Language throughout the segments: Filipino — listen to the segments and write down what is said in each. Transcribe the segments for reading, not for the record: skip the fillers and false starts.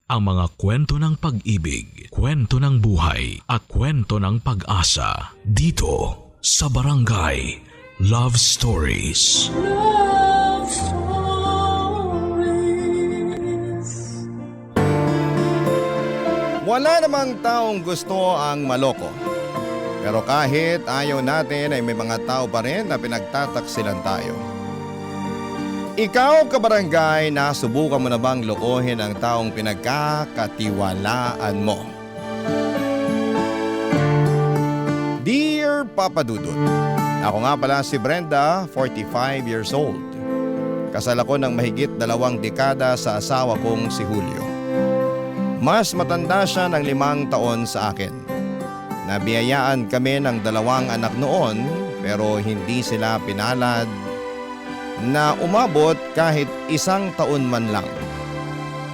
ang mga kwento ng pag-ibig, kwento ng buhay at kwento ng pag-asa dito sa Barangay Love Stories. Love Stories. Wala namang taong gusto ang maloko. Pero kahit ayaw natin ay may mga tao pa rin na pinagtataksilan tayo. Ikaw, kabarangay, nasubukan mo na bang lokohin ang taong pinagkakatiwalaan mo? Dear Papa Dudut, ako nga pala si Brenda, 45 years old. Kasal ako ng mahigit 2 dekada sa asawa kong si Julio. Mas matanda siya ng 5 taon sa akin. Nabiyayaan kami ng 2 anak noon pero hindi sila pinalad na umabot kahit 1 taon man lang.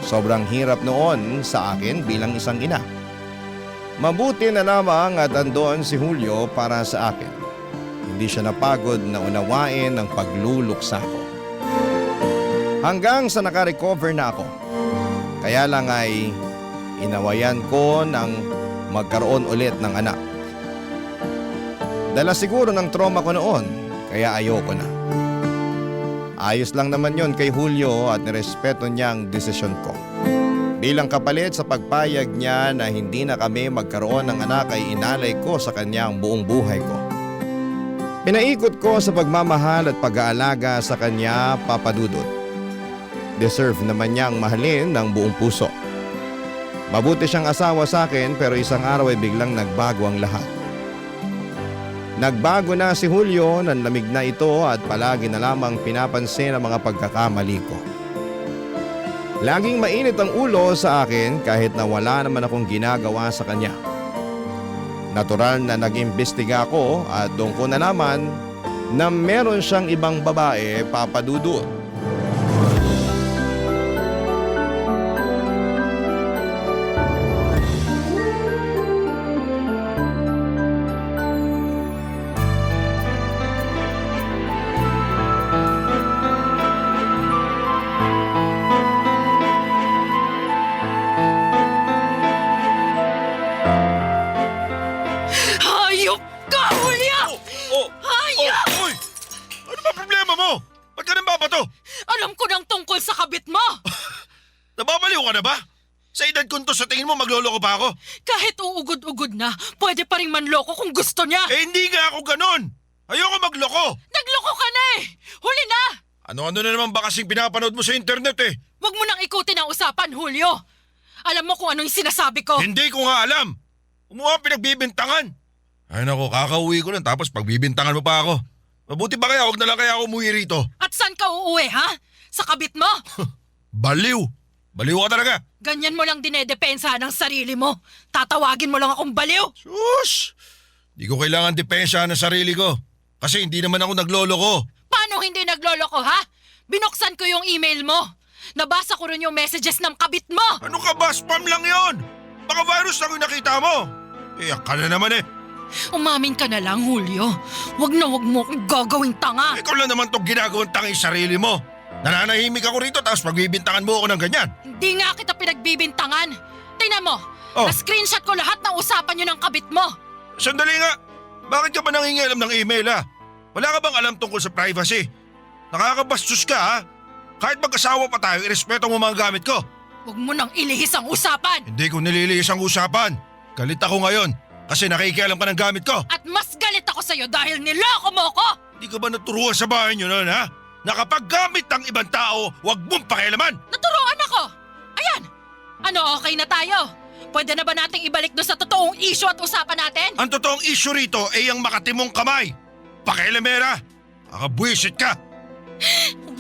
Sobrang hirap noon sa akin bilang isang ina. Mabuti na lamang at andoon si Julio para sa akin. Hindi siya napagod na unawain ang pagluluksa ko. Hanggang sa nakarecover na ako. Kaya lang ay inawayan ko ng magkaroon ulit ng anak. Dala siguro ng trauma ko noon, kaya ayoko na. Ayos lang naman yon kay Julio at nirespeto niya ang desisyon ko. Bilang kapalit sa pagpayag niya na hindi na kami magkaroon ng anak ay inalay ko sa kanya ang buong buhay ko. Pinaikot ko sa pagmamahal at pag-aalaga sa kanya, Papa Dudut. Deserve naman niyang mahalin ng buong puso. Mabuti siyang asawa sa akin pero isang araw ay biglang nagbago ang lahat. Nagbago na si Julio, nanlamig na ito at palagi na lamang pinapansin ang mga pagkakamali ko. Laging mainit ang ulo sa akin kahit na wala naman akong ginagawa sa kanya. Natural na nag-imbestiga ako at doon ko nalaman na meron siyang ibang babae, Papa Dudut. Hayop ka, Julia! Hayop! Uy! Ano ba problema mo? Ba't ka nang babato? Alam ko nang tungkol sa kabit mo! Nababaliw ka na ba? Sa edad kong to, sa tingin mo magloloko pa ako? Kahit uugod-ugod na, pwede pa rin manloko kung gusto niya! Eh hindi nga ako ganon! Ayoko magloko! Nagloko ka na eh! Huli na! Ano-ano na naman ba kasing pinapanood mo sa internet eh? Huwag mo nang ikutin ang usapan, Julio! Alam mo kung ano yung sinasabi ko! Hindi ko nga alam! Umuha pinagbibintangan! Ay nako, kakauwi ko lang tapos pagbibintangan mo pa ako. Mabuti ba kaya, huwag na lang kaya ako umuwi rito. At saan ka uuwi, ha? Sa kabit mo? Baliw! Baliw ka talaga! Ganyan mo lang dinedepensa ng sarili mo. Tatawagin mo lang akong baliw. Sus! Di ko kailangan depensa ng sarili ko. Kasi hindi naman ako nagloloko. Paano hindi nagloloko, ha? Binuksan ko yung email mo. Nabasa ko rin yung messages ng kabit mo. Ano ka ba? Spam lang yon. Baka virus lang yung nakita mo. Iyak ka na naman eh. Umamin ka na lang, Julio. Wag mo akong gagawing tanga. Ikaw lang naman itong ginagawang tanging sarili mo. Nananahimik ako rito tapos pagbibintangan mo ako ng ganyan. Hindi nga kita pinagbibintangan. Tingnan mo, Oh. na-screenshot ko lahat ng usapan nyo ng kabit mo. Sandali nga. Bakit ka ba nangingialam ng email ha? Wala ka bang alam tungkol sa privacy? Nakakabastos ka ha? Kahit mag-asawa pa tayo, irespeto mo mga gamit ko. Huwag mo nang ilihis ang usapan. Hindi ko nililihis ang usapan. Galit ako ngayon kasi nakikialam ka ng gamit ko. At mas galit ako sa'yo dahil niloko mo ko. Hindi ka ba naturuan sa bahay niyo noon ha? Na kapag gamit ng ibang tao, huwag mong pakialaman. Naturuan ako. Ayan. Ano, okay na tayo? Pwede na ba nating ibalik doon sa totoong issue at usapan natin? Ang totoong issue rito ay ang makatimong kamay. Pakialamera. Nakabwisit ka.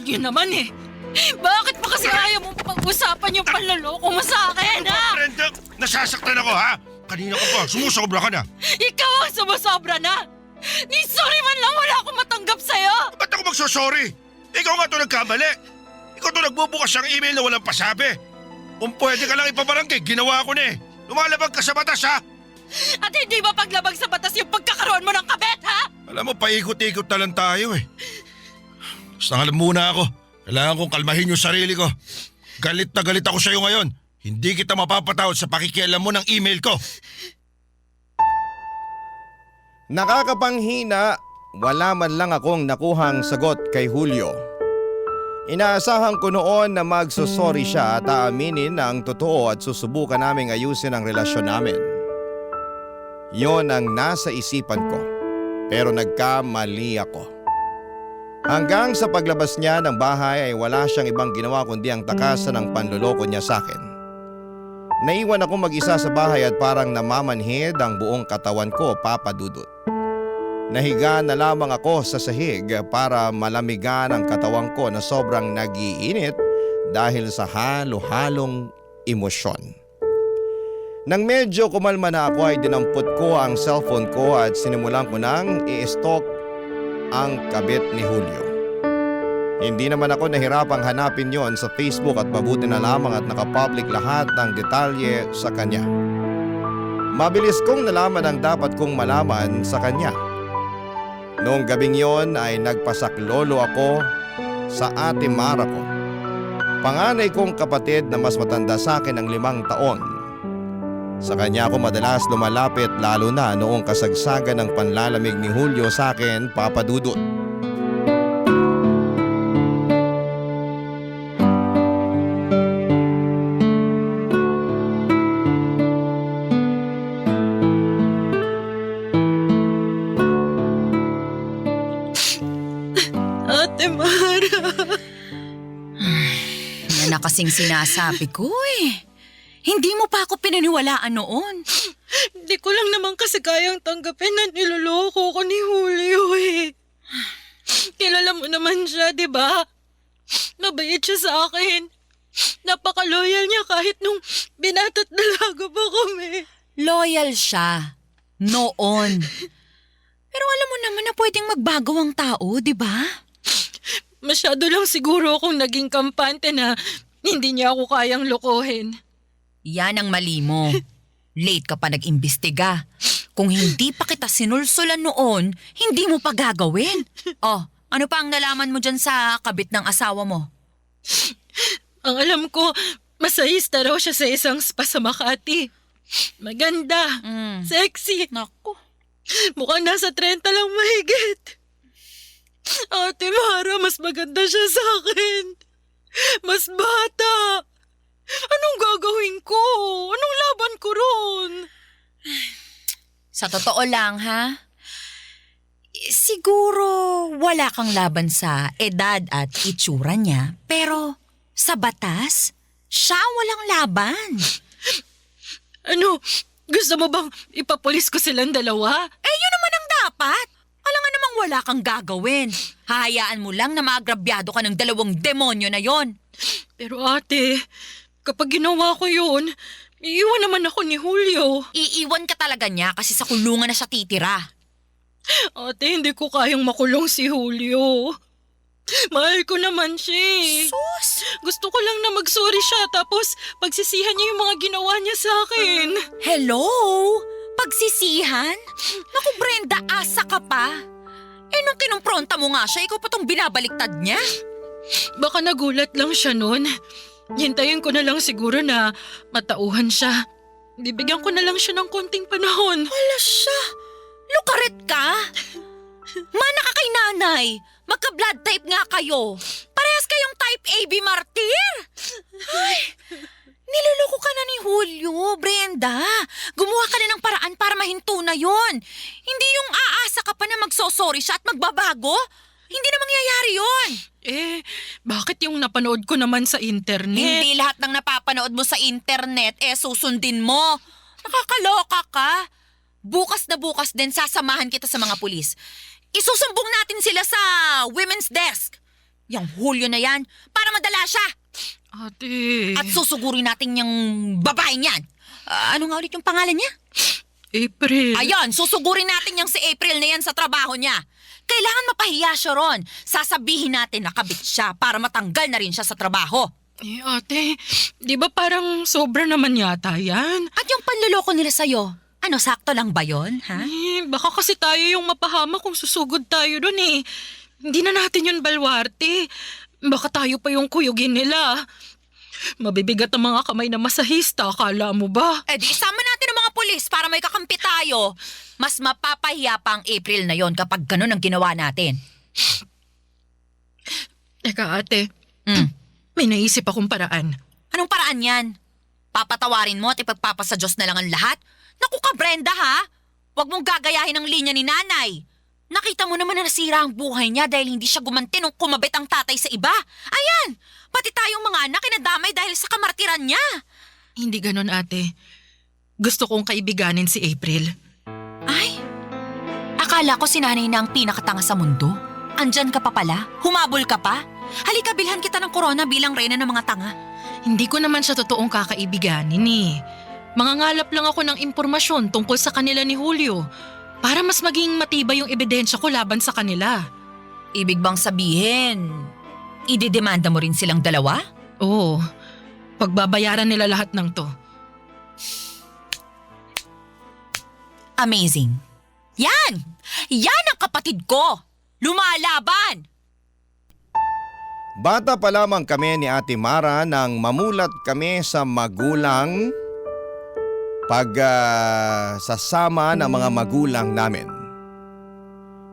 Yun naman eh. Bakit pa kasi ayaw mo pag-usapan yung panloloko mo sa akin, ha? Brenda, nasasaktan ako ha? Kanina ka pa, sumusobra ka na. Ikaw ang sumusobra na. Ni sorry man lang wala akong matanggap sa'yo. Ba't ako magsosorry? Ikaw nga ito nagkamali. Ikaw ito nagbubukas ng email na walang pasabi. Kung pwede ka lang ipabarangay, ginawa ko na eh. Lumalabag ka sa batas ha? At hindi ba paglabag sa batas yung pagkakaroon mo ng kabet, ha? Alam mo, paikot-ikot na lang tayo eh. Basta alam muna ako. Kailangan kong kalmahin yung sarili ko. Galit na galit ako sa'yo ngayon. Hindi kita mapapatawad sa pakikialam mo ng email ko. Nakakapanghina, wala man lang akong nakuhang sagot kay Julio. Inaasahan ko noon na magsusorry siya at aaminin na ang totoo at susubukan naming ayusin ang relasyon namin. Yon ang nasa isipan ko, pero nagkamali ako. Hanggang sa paglabas niya ng bahay ay wala siyang ibang ginawa kundi ang takasan ng panloloko niya sa akin. Naiwan ako mag-isa sa bahay at parang namamanhid ang buong katawan ko, Papa Dudut. Nahiga na lamang ako sa sahig para malamigan ang katawan ko na sobrang nag-iinit dahil sa halo-halong emosyon. Nang medyo kumalma na ako ay dinampot ko ang cellphone ko at sinimulan ko nang i-stalk ang kabit ni Julio. Hindi naman ako nahirapang hanapin yon sa Facebook at mabuti na lamang at nakapublic lahat ng detalye sa kanya. Mabilis kong nalaman ang dapat kong malaman sa kanya. Noong gabing yon ay nagpasaklolo ako sa ate Mara ko. Panganay kong kapatid na mas matanda sa akin ng 5 taon. Sa kanya ako madalas lumalapit lalo na noong kasagsagan ng panlalamig ni Julio sa akin, Papa Dudut. Ate Mara. Yan na kasing sinasabi ko eh. Hindi mo pa ako pinaniwalaan noon. Hindi ko lang naman kasi kayang tanggapin na niloloko ko ni Julio eh. Kilala mo naman siya, di ba? Mabait siya sa akin. Napaka-loyal niya kahit nung binatat dalaga pa kami. Loyal siya. Noon. Pero alam mo naman na pwedeng magbago ang tao, di ba? Masyado lang siguro akong naging kampante na hindi niya ako kayang lokohin. Yan ang mali mo. Late ka pa nag-imbestiga. Kung hindi pa kita sinulsulan noon, hindi mo pa gagawin. Oh, ano pa ang nalaman mo dyan sa kabit ng asawa mo? Ang alam ko, masahista raw siya sa isang spa sa Makati. Maganda, sexy. Naku. Mukhang nasa 30 lang mahigit. Ate Mara, mas maganda siya sa akin. Mas bata. Anong gagawin ko? Anong laban ko ron? Sa totoo lang, ha? Siguro wala kang laban sa edad at itsura niya, pero sa batas, siya walang laban. Ano? Gusto mo bang ipapulis ko silang dalawa? Eh, yun naman ang dapat. Alam nga namang wala kang gagawin. Hahayaan mo lang na maagrabyado ka ng 2 demonyo na yon. Pero ate, kapag ginawa ko yun, iiwan naman ako ni Julio. Iiwan ka talaga niya kasi sa kulungan na siya titira. Ate, hindi ko kayang makulong si Julio. Mahal ko naman siya eh. Sus! Gusto ko lang na mag-sorry siya tapos pagsisihan niya yung mga ginawa niya sa akin. Hello? Pagsisihan? Naku Brenda, asa ka pa. Eh nung kinumpronta mo nga siya, ikaw pa tong binabaliktad niya. Baka nagulat lang siya nun. Hintayin ko na lang siguro na matauhan siya. Bibigyan ko na lang siya ng konting panahon. Wala siya. Lukaret ka? Mana ka kay nanay. Magka-blood type nga kayo. Parehas kayong type AB martir. Ay, niloloko ka na ni Julio, Brenda. Gumawa ka na ng paraan para mahinto na yon. Hindi yung aasa ka pa na magsosorry siya at magbabago. Hindi na mangyayari yon. Eh, bakit yung napanood ko naman sa internet? Hindi lahat ng napapanood mo sa internet susundin mo. Nakakaloka ka. Bukas na bukas din sasamahan kita sa mga pulis. Isusumbong natin sila sa women's desk. Yung Julio na yan, para madala siya. Ate. At susugurin natin yung babaeng yan. Ano nga ulit yung pangalan niya? April. Ayun, susugurin natin yung si April na yan sa trabaho niya. Kailangan mapahiya siya ron. Sasabihin natin na kabit siya para matanggal na rin siya sa trabaho. Eh ate, di ba parang sobra naman yata yan? At yung panluloko nila sa'yo, ano, sakto lang ba yun, ha? Eh, baka kasi tayo yung mapahama kung susugod tayo dun eh. Hindi na natin yun balwarte. Baka tayo pa yung kuyugin nila. Mabibigat ang mga kamay na masahista, akala mo ba? Eh di isama natin ang mga pulis para may kakampi tayo. Mas mapapahiya pa ang April na yon kapag ganun ang ginawa natin. Teka ate, Hmm. may naisip akong paraan. Anong paraan yan? Papatawarin mo at ipagpapasa Diyos na lang ang lahat? Naku ka, Brenda, ha? Huwag mong gagayahin ang linya ni nanay. Nakita mo naman na nasira ang buhay niya dahil hindi siya gumanti nung kumabit ang tatay sa iba. Ayan! Pati tayong mga anak kinadamay dahil sa kamartiran niya. Hindi ganon ate. Gusto kong kaibiganin si April. Ay, akala ko si nanay na ang pinakatanga sa mundo. Andyan ka pa pala? Humabol ka pa? Halika, bilhan kita ng corona bilang reyna ng mga tanga. Hindi ko naman siya totoong kakaibiganin eh. Mangangalap lang ako ng impormasyon tungkol sa kanila ni Julio para mas maging matibay yung ebidensya ko laban sa kanila. Ibig bang sabihin, idedemanda mo rin silang dalawa? Oo, pagbabayaran nila lahat ng to. Amazing. Yan! Yan ang kapatid ko! Lumalaban! Bata pa lamang kami ni Ate Mara nang mamulat kami sa magulang sasama ng mga magulang namin.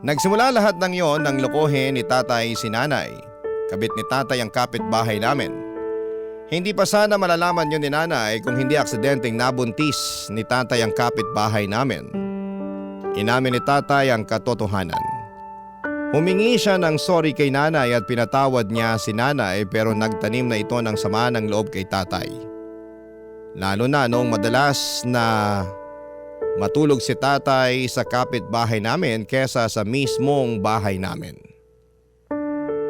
Nagsimula lahat ng yon nang lokohin ni tatay si nanay. Kabit ni tatay ang kapitbahay namin. Hindi pa sana malalaman yun ni nanay kung hindi aksidenteng nabuntis ni tatay ang kapitbahay namin. Inamin ni tatay ang katotohanan. Humingi siya ng sorry kay nanay at pinatawad niya si nanay pero nagtanim na ito ng sama ng loob kay tatay. Lalo na noong madalas na matulog si tatay sa kapitbahay namin kesa sa mismong bahay namin.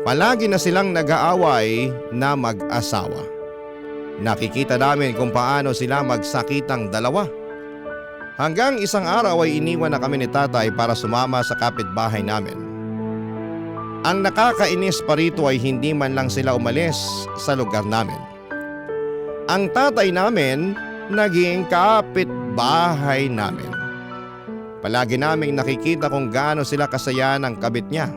Palagi na silang nag-aaway na mag-asawa. Nakikita namin kung paano sila magsakitang dalawa. Hanggang isang araw ay iniwan na kami ni tatay para sumama sa kapitbahay namin. Ang nakakainis pa rito ay hindi man lang sila umalis sa lugar namin. Ang tatay namin naging kapitbahay namin. Palagi naming nakikita kung gaano sila kasaya ng kabit niya.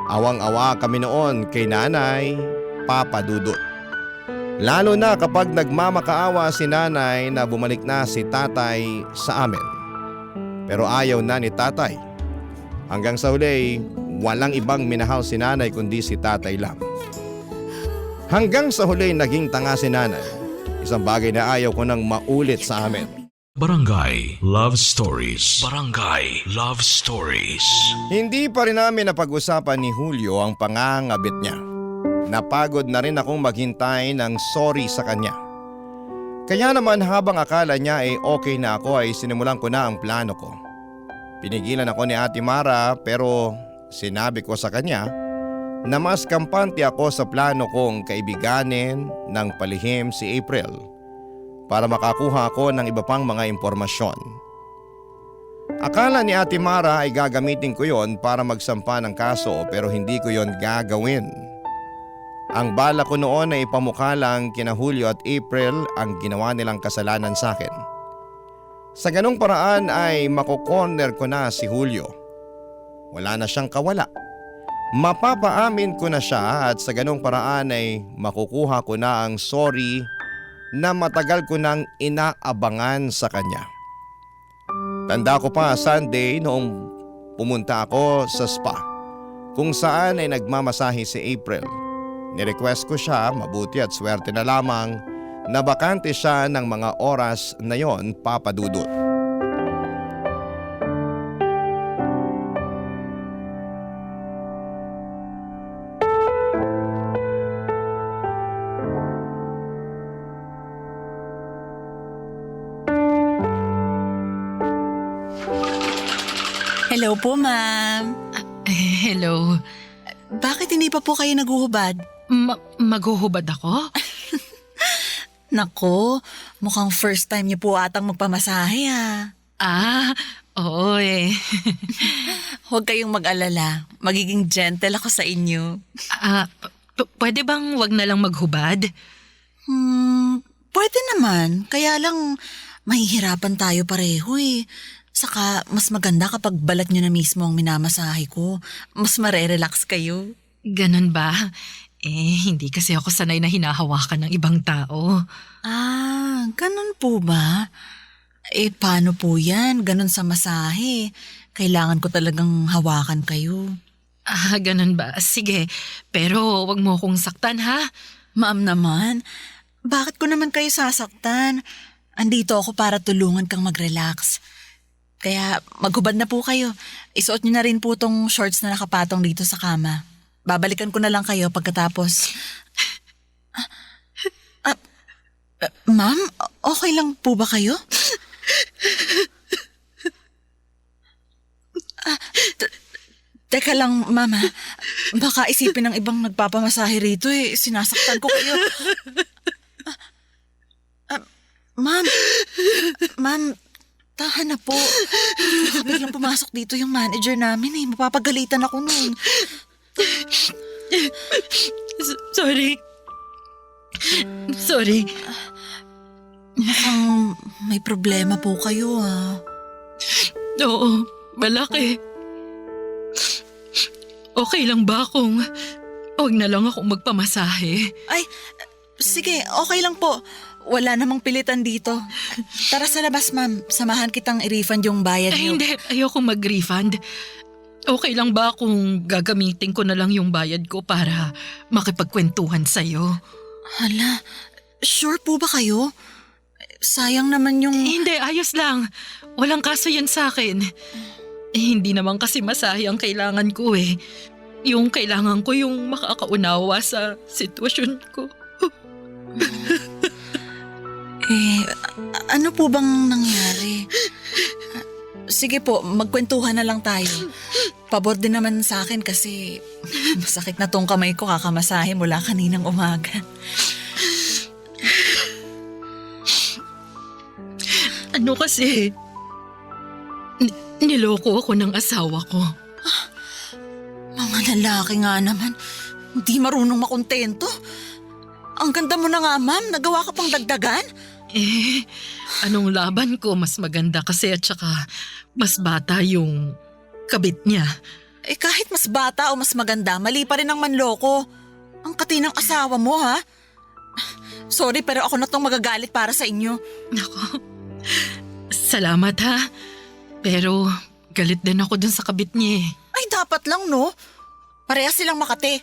Awang-awa kami noon kay nanay, Papa Dudut. Lalo na kapag nagmamakaawa si nanay na bumalik na si tatay sa amin. Pero ayaw na ni tatay. Hanggang sa huli, walang ibang minahal si nanay kundi si tatay lang. Hanggang sa huli naging tanga si nanay. Isang bagay na ayaw ko nang maulit sa amin. Barangay Love Stories. Barangay Love Stories. Hindi pa rin namin napag-usapan ni Julio ang pangangabit niya. Napagod na rin akong maghintay ng sorry sa kanya. Kaya naman habang akala niya ay okay na ako ay sinimulan ko na ang plano ko. Pinigilan ako ni Ate Mara pero sinabi ko sa kanya na mas kampante ako sa plano kong kaibiganin ng palihim si April para makakuha ako ng iba pang mga impormasyon. Akala ni Ate Mara ay gagamitin ko yon para magsampa ng kaso pero hindi ko yon gagawin. Ang bala ko noon ay ipamukha lang kina Julio at April ang ginawa nilang kasalanan sa akin. Sa ganong paraan ay makokorner ko na si Julio. Wala na siyang kawala. Mapapaamin ko na siya at sa ganong paraan ay makukuha ko na ang sorry na matagal ko nang inaabangan sa kanya. Tanda ko pa Sunday noong pumunta ako sa spa kung saan ay nagmamasahe si April. Nirequest ko siya, mabuti at swerte na lamang na bakante siya ng mga oras na yon, Papa Dudut. Hello po, ma'am. Hello. Bakit hindi pa po kayo naguhubad? Maghuhubad ako? Nako, mukhang first time niyo po atang magpamasahe Oo eh. Huwag kayong mag-alala. Magiging gentle ako sa inyo. Pwede bang wag na lang maghubad? Pwede naman. Kaya lang, mahihirapan tayo pareho eh. Saka, mas maganda kapag balat niyo na mismo ang minamasahe ko. Mas marerelax kayo. Ganun ba? Hindi kasi ako sanay na hinahawakan ng ibang tao. Ah, ganun po ba? Paano po yan? Ganun sa masahe. Kailangan ko talagang hawakan kayo. Ganun ba? Sige, pero wag mo akong saktan ha. Ma'am naman, bakit ko naman kayo sasaktan? Andito ako para tulungan kang mag-relax. Kaya maghubad na po kayo. Isuot niyo na rin po tong shorts na nakapatong dito sa kama. Babalikan ko na lang kayo pagkatapos. Ma'am, okay lang po ba kayo? Teka lang, mama. Baka isipin ng ibang nagpapamasahe rito sinasaktan ko kayo. Ma'am, tahan na po. Baka biglang pumasok dito yung manager namin Mapapagalitan ako nun. Sorry. Sorry. Mukhang may problema po kayo Oo, malaki. Okay lang ba kung huwag na lang akong magpamasahe? Ay, sige, okay lang po. Wala namang pilitan dito. Tara sa labas, ma'am. Samahan kitang i-refund yung bayad niyo. Hindi. Ayoko mag-refund. Okay lang ba kung gagamitin ko na lang yung bayad ko para makipagkwentuhan sa'yo? Hala, sure po ba kayo? Sayang naman yung... Hindi, ayos lang. Walang kaso yan sa akin. Hindi naman kasi masahe ang kailangan ko Yung kailangan ko yung makakaunawa sa sitwasyon ko. Ano po bang nangyari? Sige po, magkwentuhan na lang tayo. Pabor din naman sa akin kasi masakit na tong kamay ko kakamasahe mula kaninang umaga. Ano kasi, niloko ako ng asawa ko. Mga lalaki nga naman, hindi marunong makontento. Ang ganda mo na nga, ma'am. Nagawa ka pang dagdagan? Anong laban ko? Mas maganda kasi at saka mas bata yung kabit niya. Kahit mas bata o mas maganda, mali pa rin ang manloko. Ang katinang asawa mo, ha? Sorry, pero ako na tong magagalit para sa inyo. Nako, salamat ha. Pero galit din ako dun sa kabit niya Ay, dapat lang, no? Parehas silang makate.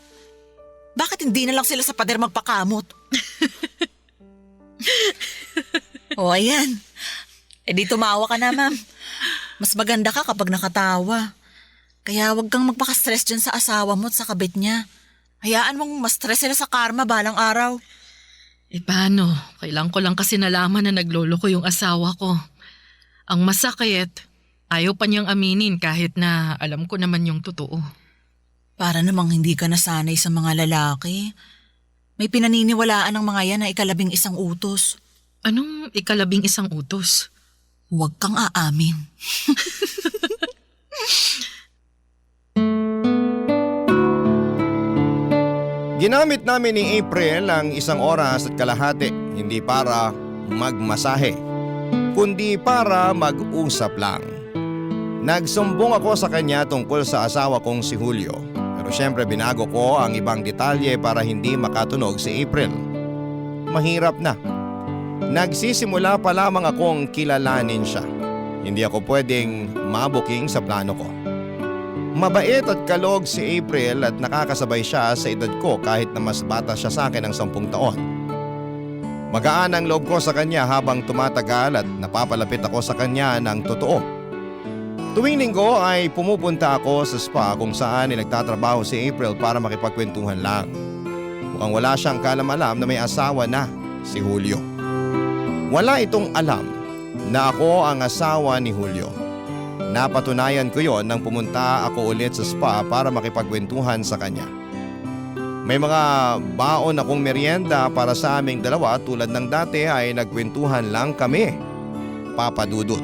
Bakit hindi na lang sila sa pader magpakamot? O, ayan. Di tumawa ka na, ma'am. Mas maganda ka kapag nakatawa. Kaya wag kang magpaka-stress dyan sa asawa mo at sa kabit niya. Hayaan mong ma-stress sila sa karma balang araw. Paano? Kailan ko lang kasi nalaman na nagloloko yung asawa ko. Ang masakit, ayaw pa niyang aminin kahit na alam ko naman yung totoo. Para namang hindi ka nasanay sa mga lalaki. May pinaniniwalaan ng mga yan na ika-11 utos. Anong ika-11 utos? Huwag kang aamin. Ginamit namin ni April ang 1 oras at kalahati, hindi para magmasahe, kundi para mag-usap lang. Nagsumbong ako sa kanya tungkol sa asawa kong si Julio. Pero syempre binago ko ang ibang detalye para hindi makatunog si April. Mahirap na. Nagsisimula pa lamang akong kilalanin siya. Hindi ako pwedeng mabuking sa plano ko. Mabait at kalog si April at nakakasabay siya sa edad ko kahit na mas bata siya sa akin ng 10 taon. Magaan ang loob ko sa kanya habang tumatagal at napapalapit ako sa kanya ng totoo. Tuwing linggo ay pumupunta ako sa spa kung saan nagtatrabaho si April para makipagkwentuhan lang. Mukhang wala siyang kalam-alam na may asawa na, si Julio. Wala itong alam na ako ang asawa ni Julio. Napatunayan ko yon nang pumunta ako ulit sa spa para makipagkwentuhan sa kanya. May mga baon akong merienda para sa aming dalawa tulad ng dati ay nagkwentuhan lang kami. Papa Dudut.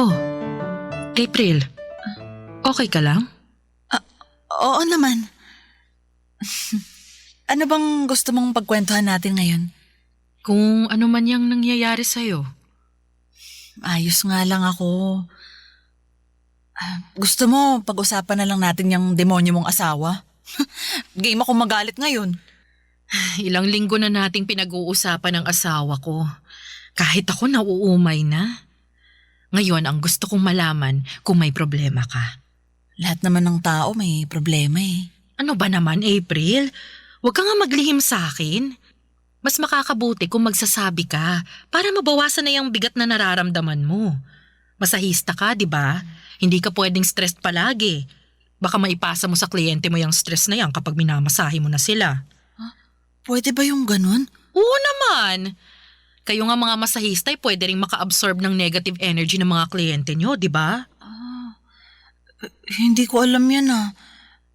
Oh, April, Okay ka lang? Oo naman. Ano bang gusto mong pagkwentuhan natin ngayon? Kung ano man yang nangyayari sa'yo. Ayos nga lang ako. Gusto mo pag-usapan na lang natin yung demonyo mong asawa? Game ako magalit ngayon. Ilang linggo na nating pinag-uusapan ng asawa ko. Kahit ako nauumay na. Ngayon ang gusto kong malaman kung may problema ka. Lahat naman ng tao may problema eh. Ano ba naman, April? Huwag ka nga maglihim sa akin. Mas makakabuti kung magsasabi ka para mabawasan na yung bigat na nararamdaman mo. Masahista ka, di ba? Hindi ka pwedeng stressed palagi. Baka maipasa mo sa kliyente mo yung stress na yan kapag minamasahe mo na sila. Pwede ba yung ganun? Oo naman. Kayo nga mga masahista ay pwede rin maka-absorb ng negative energy ng mga kliyente nyo, di ba? Hindi ko alam yan ah.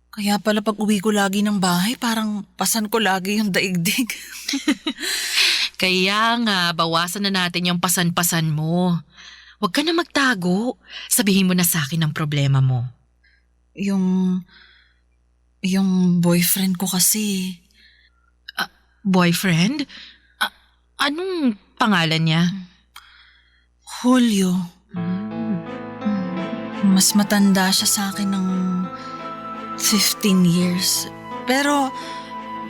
Kaya pala pag uwi ko lagi ng bahay, parang pasan ko lagi yung daigdig. Kaya nga, bawasan na natin yung pasan-pasan mo. Huwag ka na magtago. Sabihin mo na sa akin ang problema mo. Yung boyfriend ko kasi. Boyfriend? Anong pangalan niya? Julio. Mas matanda siya sa akin ng 15 years. Pero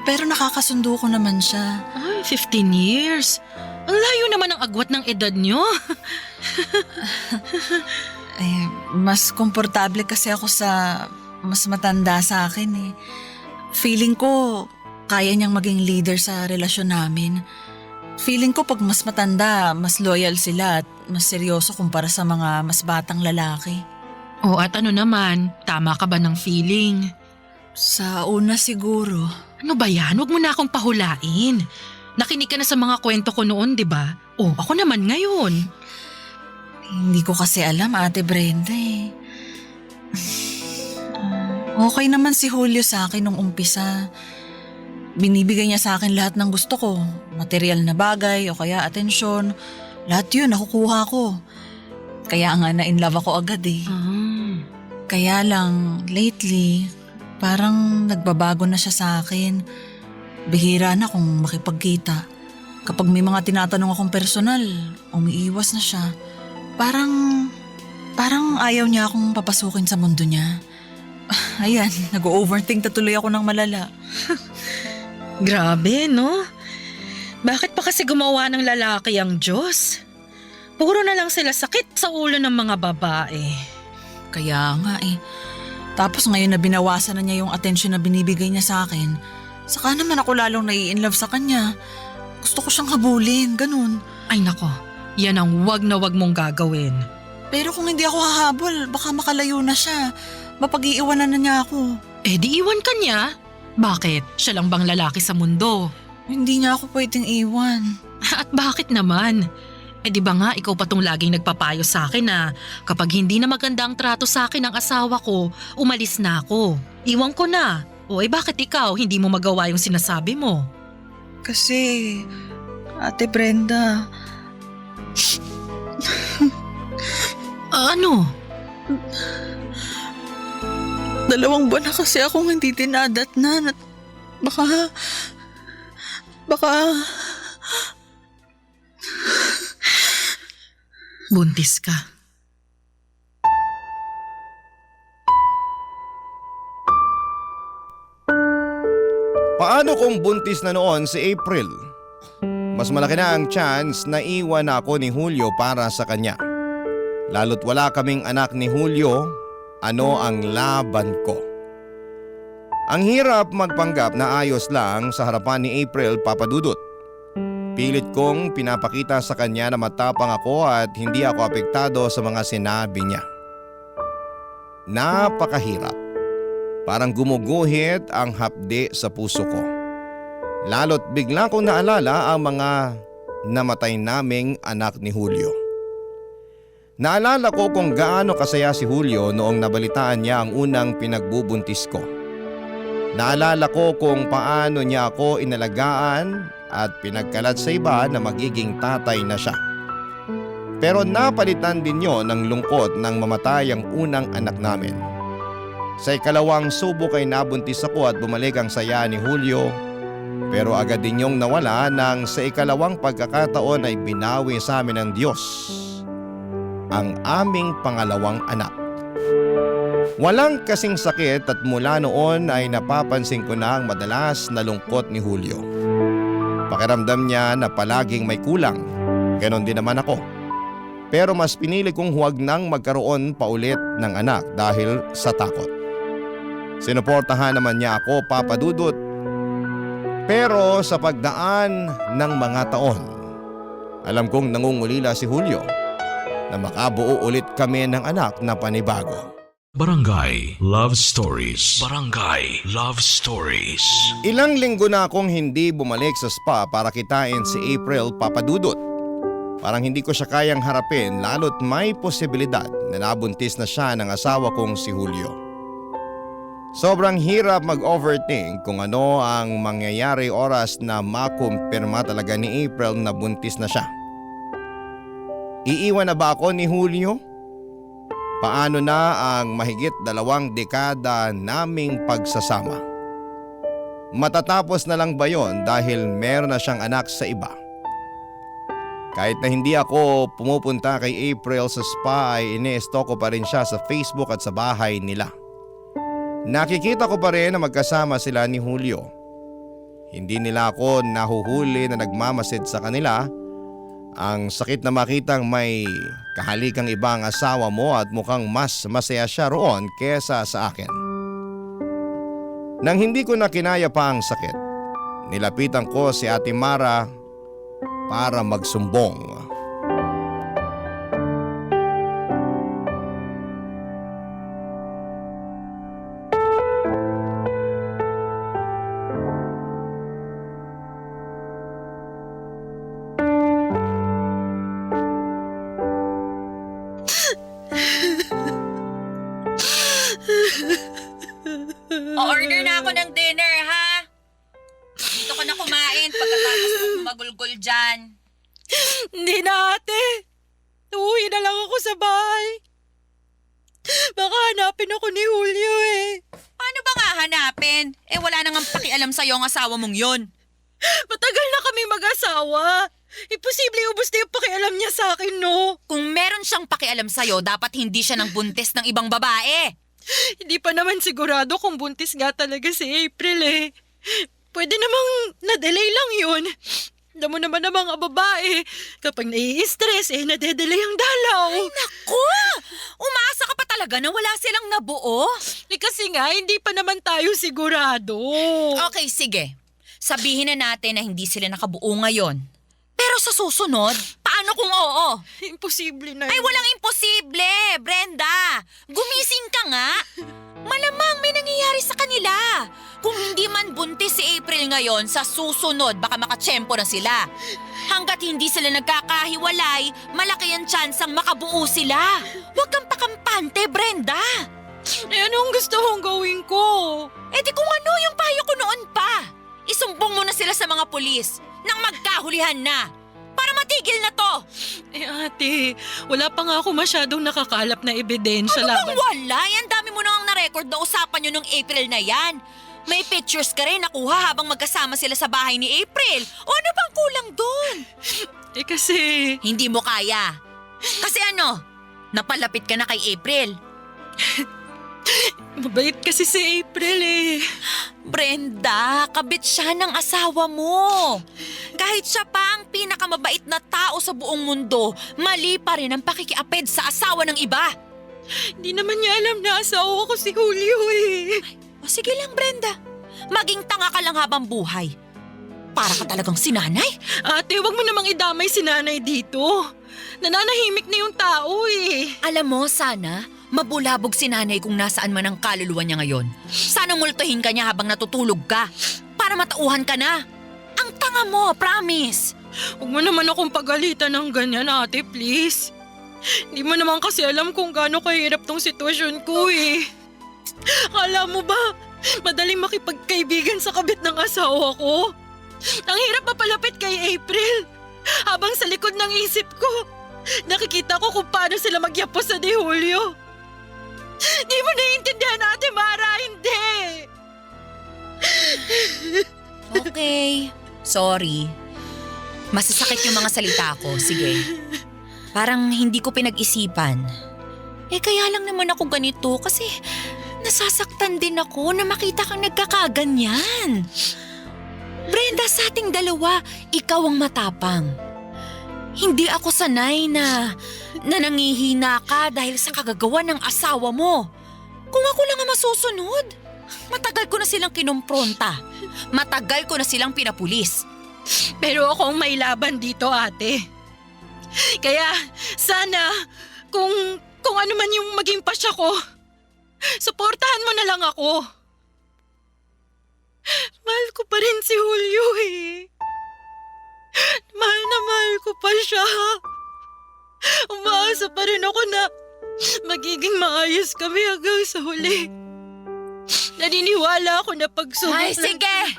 nakakasundo ko naman siya. Ay, 15 years. Ang layo naman ang agwat ng edad niyo. Mas komportable kasi ako sa mas matanda sa akin eh. Feeling ko kaya niyang maging leader sa relasyon namin. Feeling ko pag mas matanda, mas loyal sila at mas seryoso kumpara sa mga mas batang lalaki. O at ano naman, tama ka ba ng feeling? Sa una siguro. Ano ba yan? Huwag mo na akong pahulain. Nakinig ka na sa mga kwento ko noon, di ba? O, ako naman ngayon. Hindi ko kasi alam, Ate Brenda eh. Okay naman si Julio sa akin nung umpisa. Binibigay niya sa akin lahat ng gusto ko. Material na bagay o kaya atensyon. Lahat yun, nakukuha ko. Kaya nga na-in-love ako agad eh. Kaya lang, lately, parang nagbabago na siya sa akin. Bihira na kung makipagkita. Kapag may mga tinatanong akong personal, umiiwas na siya. Parang ayaw niya akong papasukin sa mundo niya. Ayan, nag-overthink na tuloy ako ng malala. Grabe, no? Bakit pa kasi gumawa ng lalaki ang Diyos? Puro na lang sila sakit sa ulo ng mga babae. Kaya nga eh. Tapos ngayon na binawasan na niya yung atensyon na binibigay niya sa akin, saka naman ako lalong nai-inlove sa kanya. Gusto ko siyang habulin, ganun. Ay nako, yan ang wag na wag mong gagawin. Pero kung hindi ako hahabol, baka makalayo na siya. Mapag-iiwanan na niya ako. Eh di iwan ka niya. Bakit? Siya lang bang lalaki sa mundo? Hindi niya ako pwedeng iwan. At bakit naman? Eh di ba nga ikaw pa tong laging nagpapayo sa akin na kapag hindi na maganda ang trato sa akin ng asawa ko, umalis na ako. Iwan ko na. O eh bakit ikaw hindi mo magawa yung sinasabi mo? Kasi, Ate Brenda, Ano? 2 buwan na kasi akong hindi dinadatnan at baka Buntis ka. Paano kung buntis na noon si April? Mas malaki na ang chance na iwan ako ni Julio para sa kanya. Lalo't wala kaming anak ni Julio, ano ang laban ko? Ang hirap magpanggap na ayos lang sa harapan ni April, Papa Dudut. Pilit kong pinapakita sa kanya na matapang ako at hindi ako apektado sa mga sinabi niya. Napakahirap. Parang gumuguhit ang hapde sa puso ko. Lalo't bigla kong naalala ang mga namatay naming anak ni Julio. Naalala ko kung gaano kasaya si Julio noong nabalitaan niya ang unang pinagbubuntis ko. Naalala ko kung paano niya ako inalagaan at pinagkalat sa iba na magiging tatay na siya. Pero napalitan din yon ng lungkot nang mamatay ang unang anak namin. Sa ikalawang subok ay nabuntis ako at bumalik ang saya ni Julio. Pero agad din yung nawala nang sa ikalawang pagkakataon ay binawi sa amin ng Diyos ang aming pangalawang anak. Walang kasing sakit at mula noon ay napapansin ko na ang madalas na lungkot ni Julio. Pakiramdam niya na palaging may kulang. Ganon din naman ako. Pero mas pinili kong huwag nang magkaroon paulit ng anak dahil sa takot. Sinuportahan naman niya ako, Papa Dudut. Pero sa pagdaan ng mga taon, alam kong nangungulila si Julio na makabuo ulit kami ng anak na panibago. Barangay Love Stories. Barangay Love Stories. Ilang linggo na akong hindi bumalik sa spa para kitain si April, Papa Dudut. Parang hindi ko siya kayang harapin lalo't may posibilidad na nabuntis na siya ng asawa kong si Julio. Sobrang hirap mag-overthink kung ano ang mangyayari oras na makumpirma talaga ni April na buntis na siya. Iiwan na ba ako ni Julio? Paano na ang mahigit 2 dekada naming pagsasama? Matatapos na lang ba yon dahil meron na siyang anak sa iba? Kahit na hindi ako pumupunta kay April sa spa ay ine-stalk ko pa rin siya sa Facebook at sa bahay nila. Nakikita ko pa rin na magkasama sila ni Julio. Hindi nila ako nahuhuli na nagmamasid sa kanila. Ang sakit na makitang may kahalikang ibang asawa mo at mukhang mas masaya siya roon kesa sa akin. Nang hindi ko na kinaya pa ang sakit, nilapitan ko si Ate Mara para magsumbong. O-order na ako ng dinner, ha? Dito ka na kumain pagkatapos mong magulgol dyan. Hindi na, ate. Uuwi na lang ako sa bahay. Baka hanapin ako ni Julio eh. Paano ba nga hanapin? Wala nang pakialam sa'yo ang asawa mong yun. Matagal na kami mag-asawa. Imposible ubos na yung pakialam niya sa akin, no? Kung meron siyang pakialam sa'yo, dapat hindi siya nang buntis ng ibang babae. Hindi pa naman sigurado kung buntis nga talaga si April eh. Pwede namang na-delay lang yun. Alam mo naman ang mga babae, kapag nai-stress nade-delay ang dalaw. Ay, naku! Umaasa ka pa talaga na wala silang nabuo? Kasi nga, hindi pa naman tayo sigurado. Okay, sige. Sabihin na natin na hindi sila nakabuo ngayon. Pero sa susunod, paano kung oo? Imposible na Ay, yun. walang imposible, Brenda. Gumising ka nga. Malamang may nangyayari sa kanila. Kung hindi man buntis si April ngayon, sa susunod baka makatsyempo na sila. Hanggat hindi sila nagkakahiwalay, malaki ang tsansang makabuo sila. Huwag kang pakampante, Brenda. Ano ang gusto mong gawin ko? Di kung ano yung payo ko noon pa. Isumbong mo na sila sa mga pulis nang magkahulihan na. Para matigil na to. Ate, wala pa nga ako masyadong nakakalap na ebidensya Bang laban. wala? Yan dami mo nang na-record na usapan nyo nung April na yan. May pictures ka rin nakuha habang magkasama sila sa bahay ni April. O ano bang kulang doon? Kasi... Hindi mo kaya. Kasi ano, napalapit ka na kay April. Mabait kasi si April eh. Brenda, kabit siya ng asawa mo. Kahit siya pa ang pinakamabait na tao sa buong mundo, mali pa rin ang pakikiapid sa asawa ng iba. Hindi naman niya alam na asawa ko si Julio eh. O sige lang, Brenda. Maging tanga ka lang habang buhay. Para ka talagang sinanay. Ate, wag mo namang idamay si nanay dito. Nananahimik na yung tao eh. Alam mo, sana mabulabog si nanay kung nasaan man ang kaluluwa niya ngayon. Sana multuhin ka niya habang natutulog ka. Para matauhan ka na. Ang tanga mo, promise. Huwag mo naman akong pagalitan ng ganyan, ate, please. Hindi mo naman kasi alam kung gaano kahirap tong sitwasyon ko eh. Alam mo ba, madaling makipagkaibigan sa kabit ng asawa ko. Ang hirap mapalapit kay April. Habang sa likod ng isip ko, nakikita ko kung paano sila magyapos sa ni Julio. Di mo naiintindihan, Ate Mara, hindi. Okay, sorry. Masasakit yung mga salita ko, sige. Parang hindi ko pinag-isipan. Kaya lang naman ako ganito kasi nasasaktan din ako na makita kang nagkakaganyan. Brenda, sa ating dalawa, ikaw ang matapang. Hindi ako sanay na nangihina ka dahil sa kagagawa ng asawa mo. Kung ako lang ang masusunod, matagal ko na silang kinumpronta. Matagal ko na silang pinapulis. Pero ako ang may laban dito, ate. Kaya sana kung ano man yung maging pasya ko, suportahan mo na lang ako. Mahal ko pa rin si Julio eh. Mahal na mahal ko pa siya. Umaasa pa rin ako na magiging maayos kami hanggang sa huli. Naniniwala ako na pagsubok Ay, sige!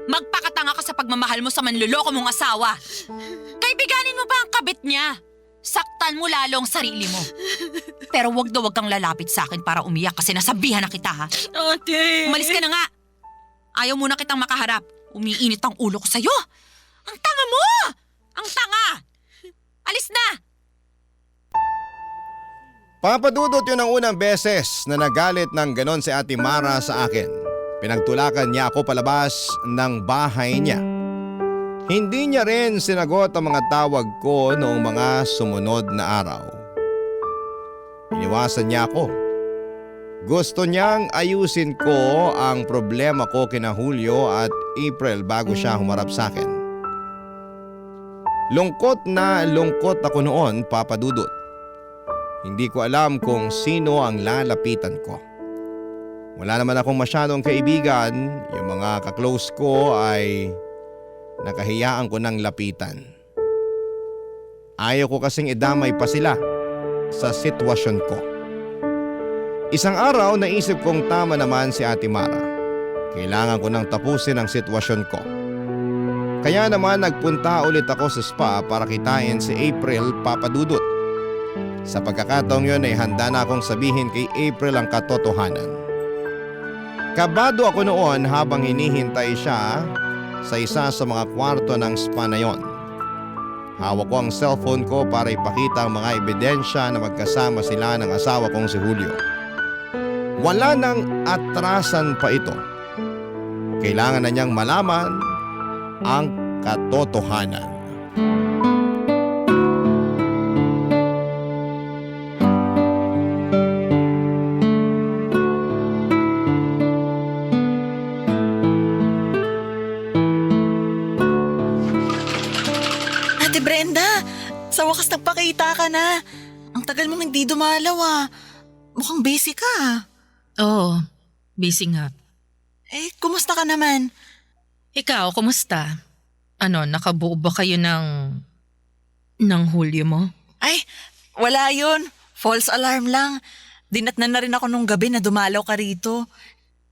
Magpakatanga ka sa pagmamahal mo sa manluloko mong asawa. Kaibiganin mo ba ang kabit niya? Saktan mo lalo ang sarili mo. Pero wag kang lalapit sa akin para umiyak kasi nasabihan na kita, ha? Ate! Umalis ka na nga. Ayaw mo na kitang makaharap. Umiinit ang ulo ko sa'yo. Ang tanga mo! Ang tanga! Alis na! Papadudot yun ang unang beses na nagalit ng ganon si Ate Mara sa akin. Pinagtulakan niya ako palabas ng bahay niya. Hindi niya rin sinagot ang mga tawag ko noong mga sumunod na araw. Iniwasan niya ako. Gusto niyang ayusin ko ang problema ko kina Julio at April bago siya humarap sa akin. Lungkot na lungkot ako noon, Papadudot. Hindi ko alam kung sino ang lalapitan ko. Wala naman akong masyadong kaibigan, yung mga kaklose ko ay nakahiyaan ko ng lapitan. Ayaw ko kasing idamay pa sila sa sitwasyon ko. Isang araw naisip kong tama naman si Ate Mara. Kailangan ko nang tapusin ang sitwasyon ko. Kaya naman nagpunta ulit ako sa spa para kitain si April, Papadudot. Sa pagkakataong yun ay handa na akong sabihin kay April ang katotohanan. Kabado ako noon habang hinihintay siya sa isa sa mga kwarto ng spa na yon. Hawak ko ang cellphone ko para ipakita ang mga ebidensya na magkasama sila ng asawa kong si Julio. Wala nang atrasan pa ito. Kailangan na niyang malaman ang katotohanan. Ate Brenda, sa wakas nagpakita ka na. Ang tagal mong hindi dumalaw ah. Mukhang busy ka ah. Oo, busy nga. Kumusta ka naman? Ikaw, kumusta? Nakabuo ba kayo ng Julio mo? Ay, wala yun. False alarm lang. Dinatnan na rin ako nung gabi na dumalaw ka rito.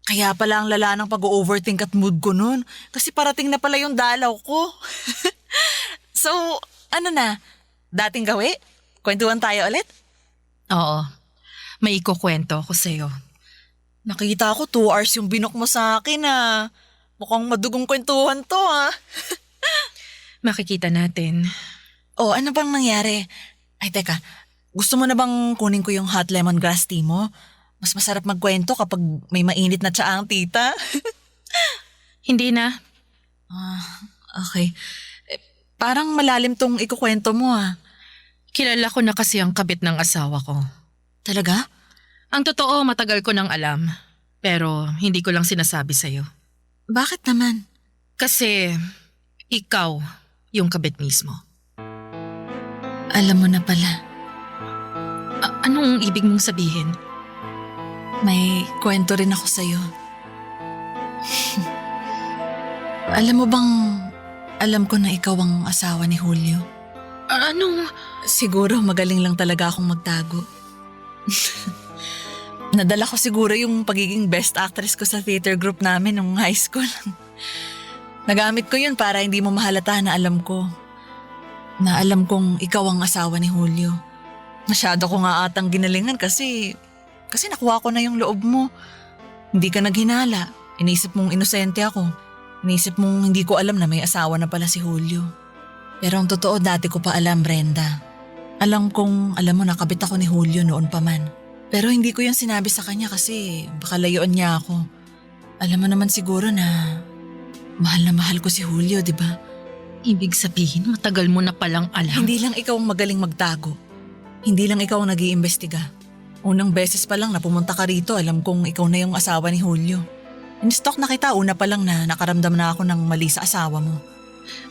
Kaya pala ang lala ng pag-overthink at mood ko nun. Kasi parating na pala yung dalaw ko. So, ano na? Dating gawi? Kwentuhan tayo ulit? Oo, may ikukwento ako sa'yo. Nakita ko 2 hours yung binok mo sa akin ah. Mukhang madugong kwentuhan to ah. Makikita natin. Oh, ano bang nangyari? Ay, teka. Gusto mo na bang kunin ko yung hot lemongrass tea mo? Mas masarap magkwento kapag may mainit na tsaa ang tita. Hindi na. Okay. Parang malalim tong ikukwento mo ah. Kilala ko na kasi ang kabit ng asawa ko. Talaga? Ang totoo, matagal ko nang alam. Pero hindi ko lang sinasabi sa'yo. Bakit naman? Kasi ikaw yung kabit mismo. Alam mo na pala. Anong ibig mong sabihin? May kwento rin ako sa'yo. Alam mo bang alam ko na ikaw ang asawa ni Julio? Anong? Siguro magaling lang talaga akong magtago. Nadala ko siguro yung pagiging best actress ko sa theater group namin nung high school. Nagamit ko yun para hindi mo mahalata na alam ko. Na alam kong ikaw ang asawa ni Julio. Masyado ko nga atang ginalingan kasi Kasi nakuha ko na yung loob mo. Hindi ka naghinala. Inisip mong inosente ako. Inisip mong hindi ko alam na may asawa na pala si Julio. Pero ang totoo, dati ko pa alam, Brenda. Alam mo nakabit ako ni Julio noon pa man. Pero hindi ko yan sinabi sa kanya kasi baka layuan niya ako. Alam mo naman siguro na mahal ko si Julio, di ba? Ibig sabihin, matagal mo na palang alam. Hindi lang ikaw ang magaling magtago. Hindi lang ikaw ang nag-iimbestiga. Unang beses pa lang na pumunta ka rito, alam kong ikaw na yung asawa ni Julio. In-stalk na kita, una pa lang na nakaramdam na ako ng mali sa asawa mo.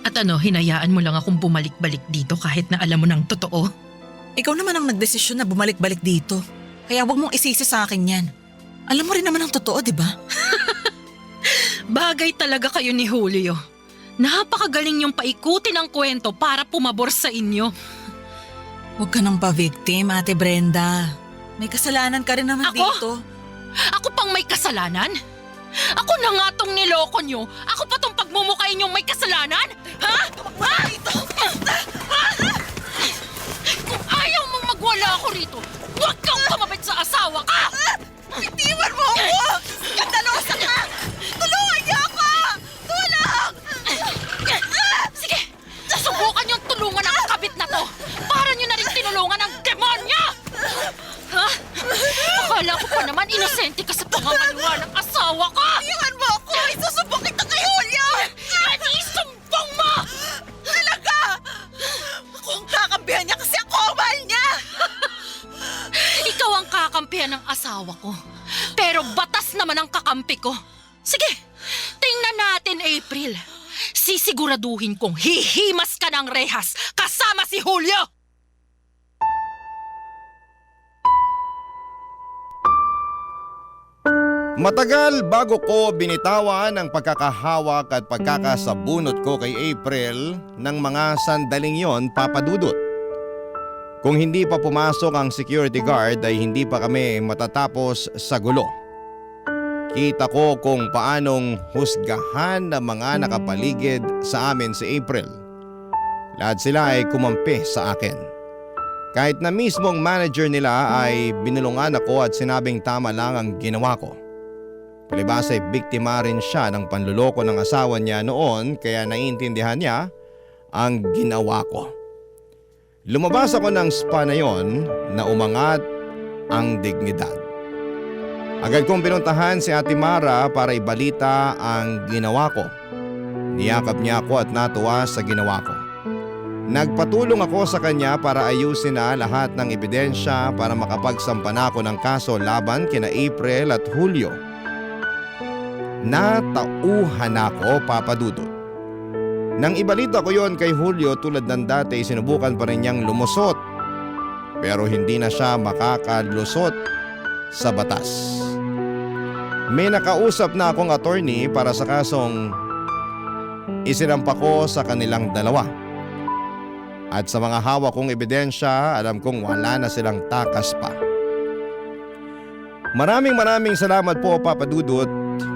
At hinayaan mo lang akong bumalik-balik dito kahit na alam mo ng totoo? Ikaw naman ang nagdesisyon na bumalik-balik dito. Kaya wag mong isisi sa akin yan. Alam mo rin naman ang totoo, di ba? Bagay talaga kayo ni Julio. Napakagaling yung paikutin ang kwento para pumabor sa inyo. Huwag ka nang pa-victim, Ate Brenda. May kasalanan ka rin naman Ako? dito. Ako pang may kasalanan? Ako na nga tong niloko nyo. Ako pa tong pagmumukhain yung may kasalanan? Ha? Ha? Kung ayaw mong magwala ako rito, huwag kang kumapit sa asawa ka! Itiwan mo ako! Skandalosa ka! Tulungan niyo ako! Tulong! Sige, subukan yung tulungan ang kabit na to. Para nyo na rin tinulungan ang demonyo! Ha? Akala ko pa naman inosente ka sa pangangaliwa ng asawa ka! Iwan mo ako! Isusubok kita kay Julio! Isumbong mo! Talaga! Ako ang kakampihan niya kasi ako ang mahal niya! Ikaw ang kakampihan ng asawa ko. Pero batas naman ang kakampi ko. Sige, tingnan natin, April. Sisiguraduhin kong hihimas ka ng rehas kasama si Julio! Matagal bago ko binitawan ang pagkakahawak at pagkakasabunot ko kay April ng mga sandaling yon, Papa Dudut. Kung hindi pa pumasok ang security guard ay hindi pa kami matatapos sa gulo. Kita ko kung paanong husgahan ng mga nakapaligid sa amin si April. Lahat sila ay kumampi sa akin. Kahit na mismong manager nila ay binulungan ako at sinabing tama lang ang ginawa ko. Palibhas ay biktima rin siya ng panluloko ng asawa niya noon kaya naiintindihan niya ang ginawa ko. Lumabas ako ng spa na yon na umangat ang dignidad. Agad kong pinuntahan si Ate Mara para ibalita ang ginawa ko. Niyakap niya ako at natuwa sa ginawa ko. Nagpatulong ako sa kanya para ayusin na lahat ng ebidensya para makapagsampa na ako ng kaso laban kina April at Julio. Natauhan ako, Papa Dudut. Nang ibalita ko yon kay Julio tulad ng dati, sinubukan pa rin niyang lumusot. Pero hindi na siya makakalusot sa batas. May nakausap na akong attorney para sa kasong isinampa ko sa kanilang dalawa. At sa mga hawak kong ebidensya, alam kong wala na silang takas pa. Maraming salamat po, Papa Dudut,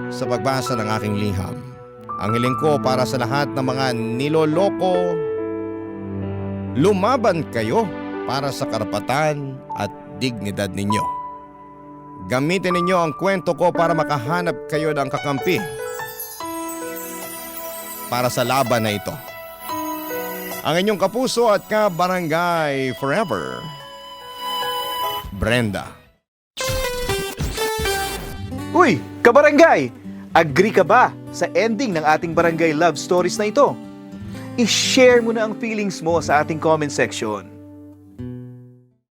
sa pagbasa ng aking liham. Ang hiling ko para sa lahat ng mga niloloko, lumaban kayo para sa karapatan at dignidad ninyo. Gamitin ninyo ang kwento ko para makahanap kayo ng kakampi para sa laban na ito. Ang inyong kapuso at kabarangay forever, Brenda. Uy, kabarangay! Agree ka ba sa ending ng ating barangay love stories na ito? I-share mo na ang feelings mo sa ating comment section.